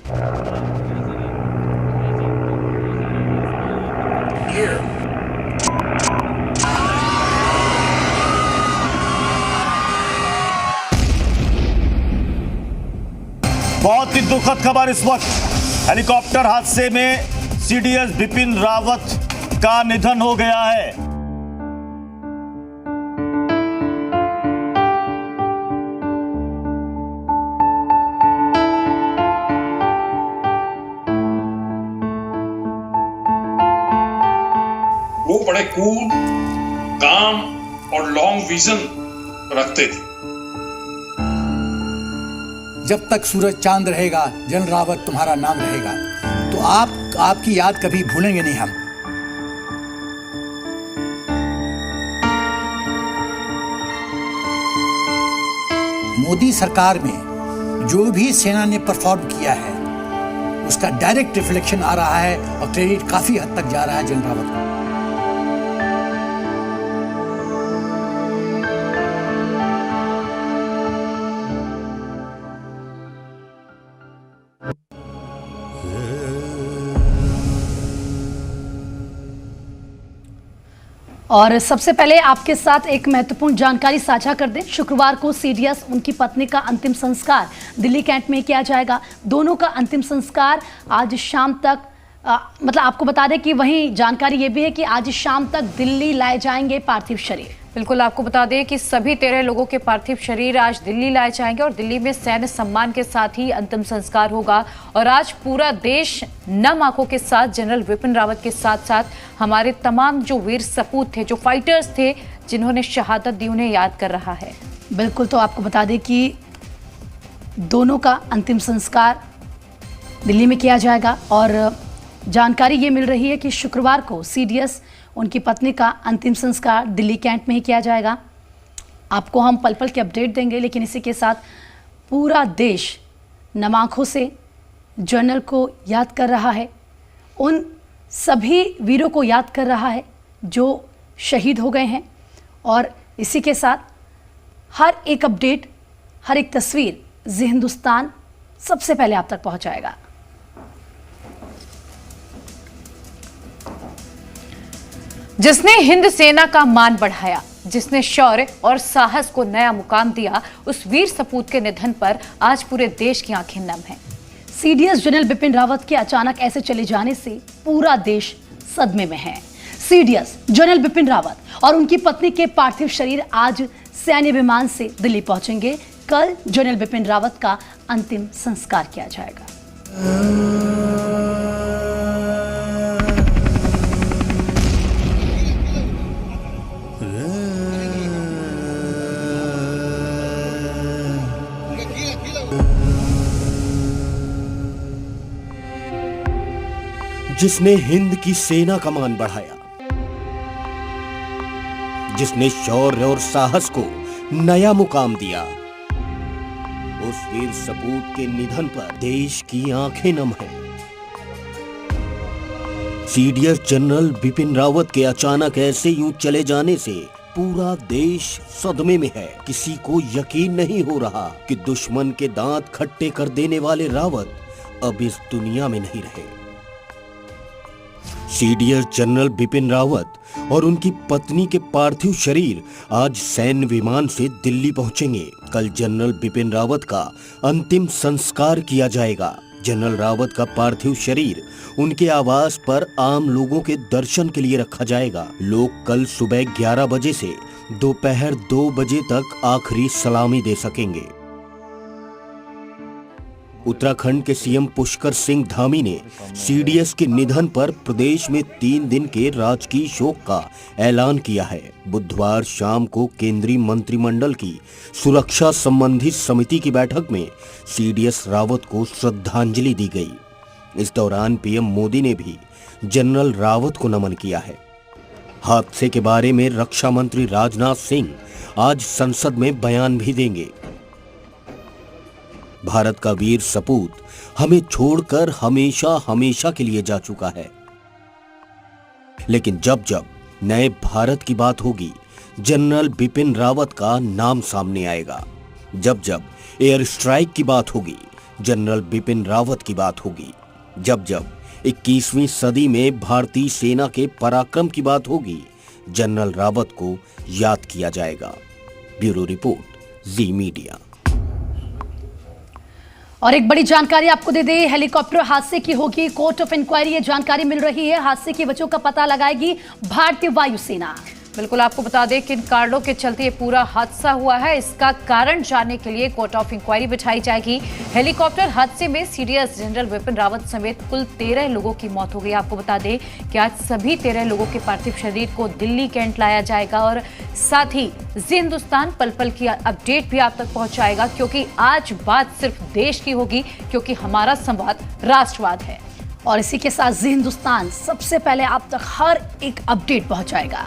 बहुत ही दुखद खबर इस वक्त, हेलीकॉप्टर हादसे में सीडीएस बिपिन रावत का निधन हो गया है। वो बड़े कूल, काम और लॉन्ग विजन रखते थे। जब तक सूरज चांद रहेगा जनरल रावत तुम्हारा नाम रहेगा। तो आपकी याद कभी भूलेंगे नहीं हम। मोदी सरकार में जो भी सेना ने परफॉर्म किया है उसका डायरेक्ट रिफ्लेक्शन आ रहा है और क्रेडिट काफी हद तक जा रहा है जनरल रावत को। और सबसे पहले आपके साथ एक महत्वपूर्ण जानकारी साझा कर दें। शुक्रवार को सीडीएस उनकी पत्नी का अंतिम संस्कार दिल्ली कैंट में किया जाएगा। दोनों का अंतिम संस्कार आज शाम तक मतलब आपको बता दें कि वहीं जानकारी ये भी है कि आज शाम तक दिल्ली लाए जाएंगे पार्थिव शरीर। बिल्कुल, आपको बता दें कि सभी 13 लोगों के पार्थिव शरीर आज दिल्ली लाए जाएंगे और दिल्ली में सैन्य सम्मान के साथ ही अंतिम संस्कार होगा। और आज पूरा देश नम आंखों के साथ जनरल बिपिन रावत के साथ साथ हमारे तमाम जो वीर सपूत थे, जो फाइटर्स थे, जिन्होंने शहादत दी, उन्हें याद कर रहा है। बिल्कुल, तो आपको बता दें कि दोनों का अंतिम संस्कार दिल्ली में किया जाएगा और जानकारी ये मिल रही है कि शुक्रवार को सीडीएस उनकी पत्नी का अंतिम संस्कार दिल्ली कैंट में ही किया जाएगा। आपको हम पल पल के अपडेट देंगे, लेकिन इसी के साथ पूरा देश नम आंखों से जनरल को याद कर रहा है, उन सभी वीरों को याद कर रहा है जो शहीद हो गए हैं। और इसी के साथ हर एक अपडेट, हर एक तस्वीर जी हिंदुस्तान सबसे पहले आप तक पहुंचाएगा। जिसने हिंद सेना का मान बढ़ाया, जिसने शौर्य और साहस को नया मुकाम दिया, उस वीर सपूत के निधन पर आज पूरे देश की आंखें नम हैं। सीडीएस जनरल बिपिन रावत के अचानक ऐसे चले जाने से पूरा देश सदमे में है। सीडीएस जनरल बिपिन रावत और उनकी पत्नी के पार्थिव शरीर आज सैन्य विमान से दिल्ली पहुंचेंगे। कल जनरल बिपिन रावत का अंतिम संस्कार किया जाएगा। जिसने हिंद की सेना का मान बढ़ाया, जिसने शौर्य और साहस को नया मुकाम दिया, उस वीर सपूत के निधन पर देश की आंखें नम हैं। सीडीएस जनरल बिपिन रावत के अचानक ऐसे यूं चले जाने से पूरा देश सदमे में है। किसी को यकीन नहीं हो रहा कि दुश्मन के दांत खट्टे कर देने वाले रावत अब इस दुनिया में नहीं रहे। सीडीएस जनरल बिपिन रावत और उनकी पत्नी के पार्थिव शरीर आज सैन्य विमान से दिल्ली पहुंचेंगे। कल जनरल बिपिन रावत का अंतिम संस्कार किया जाएगा। जनरल रावत का पार्थिव शरीर उनके आवास पर आम लोगों के दर्शन के लिए रखा जाएगा। लोग कल सुबह 11 बजे से दोपहर 2 बजे तक आखिरी सलामी दे सकेंगे। उत्तराखंड के सीएम पुष्कर सिंह धामी ने सीडीएस के निधन पर प्रदेश में 3 दिन के राजकीय शोक का ऐलान किया है। बुधवार शाम को केंद्रीय मंत्रिमंडल की सुरक्षा संबंधी समिति की बैठक में सीडीएस रावत को श्रद्धांजलि दी गई। इस दौरान पीएम मोदी ने भी जनरल रावत को नमन किया है। हादसे के बारे में रक्षा मंत्री राजनाथ सिंह आज संसद में बयान भी देंगे। भारत का वीर सपूत हमें छोड़कर हमेशा हमेशा के लिए जा चुका है, लेकिन जब जब नए भारत की बात होगी, जनरल बिपिन रावत का नाम सामने आएगा। जब जब एयर स्ट्राइक की बात होगी, जनरल बिपिन रावत की बात होगी। जब जब 21वीं सदी में भारतीय सेना के पराक्रम की बात होगी, जनरल रावत को याद किया जाएगा। ब्यूरो रिपोर्ट, जी मीडिया। और एक बड़ी जानकारी आपको दे दें, हेलीकॉप्टर हादसे की होगी कोर्ट ऑफ इंक्वायरी। ये जानकारी मिल रही है, हादसे की वजहों का पता लगाएगी भारतीय वायुसेना। बिल्कुल, आपको बता दें किन कारणों के चलते ये पूरा हादसा हुआ है, इसका कारण जानने के लिए कोर्ट ऑफ इंक्वायरी बिठाई जाएगी। हेलीकॉप्टर हादसे में सीडीएस जनरल विपिन रावत समेत कुल 13 लोगों की मौत हो गई। आपको बता दें कि आज सभी 13 लोगों के पार्थिव शरीर को दिल्ली कैंट लाया जाएगा और साथ ही जी हिंदुस्तान पल पल की अपडेट भी आप तक पहुंचाएगा, क्योंकि आज बात सिर्फ देश की होगी, क्योंकि हमारा संवाद राष्ट्रवाद है। और इसी के साथ जी हिंदुस्तान सबसे पहले आप तक हर एक अपडेट पहुंचाएगा।